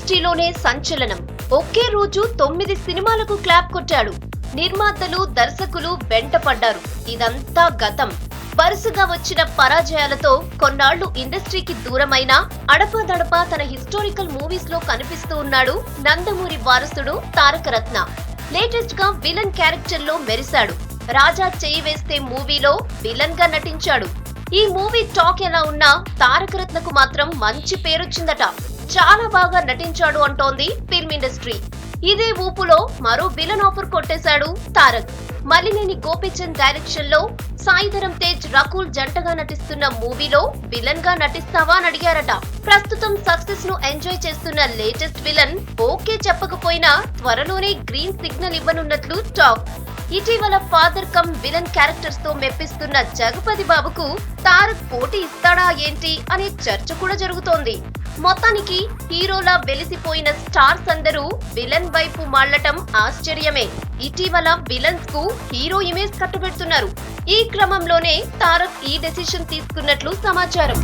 ఇండస్ట్రీలోనే సంచలనం. ఒకే రోజు 9 సినిమాలకు క్లాప్ కొట్టాడు. నిర్మాతలు, దర్శకులు వెంటపడ్డారు. ఇదంతా గతం. వరుసగా వచ్చిన పరాజయాలతో కొన్నాళ్లు ఇండస్ట్రీకి దూరమైన అడపాదడపా తన హిస్టారికల్ మూవీస్ లో కనిపిస్తూ ఉన్నాడు నందమూరి వారసుడు తారక రత్న. లేటెస్ట్ గా విలన్ క్యారెక్టర్ లో మెరిశాడు. రాజా చేయి వేస్తే మూవీలో విలన్ గా నటించాడు. ఈ మూవీ టాక్ ఎలా ఉన్నా తారక రత్నకు మాత్రం మంచి పేరొచ్చిందట. చాలా బాగా నటించాడు అంటోంది ఫిల్మ్ ఇండస్ట్రీ. ఇదే ఊపులో మరో విలన్ ఆఫర్ కొట్టేశాడు తారక్. మలినేని గోపీచంద్ డైరెక్షన్ లో సాయిధరం తేజ్, రకుల్ జంటగా నటిస్తున్న మూవీలో విలన్ గా నటిస్తావా అని అడిగారట. ప్రస్తుతం సక్సెస్ ను ఎంజాయ్ చేస్తున్న లేటెస్ట్ విలన్ ఓకే చెప్పకపోయినా త్వరలోనే గ్రీన్ సిగ్నల్ ఇవ్వనున్నట్లు టాక్. ఇటీవల ఫాదర్ కమ్ విలన్ క్యారెక్టర్స్ తో మెప్పిస్తున్న జగపతి బాబుకు తారక్ పోటీ ఇస్తాడా ఏంటి అనే చర్చ కూడా జరుగుతోంది. మొత్తానికి హీరోలా వెలిసిపోయిన స్టార్స్ అందరూ విలన్ వైపు మాళ్లటం ఆశ్చర్యమే. ఇటీవల విలన్స్ కు హీరో ఇమేజ్ కట్టుబెడుతున్నారు. ఈ క్రమంలోనే తారక్ ఈ డెసిషన్ తీసుకున్నట్లు సమాచారం.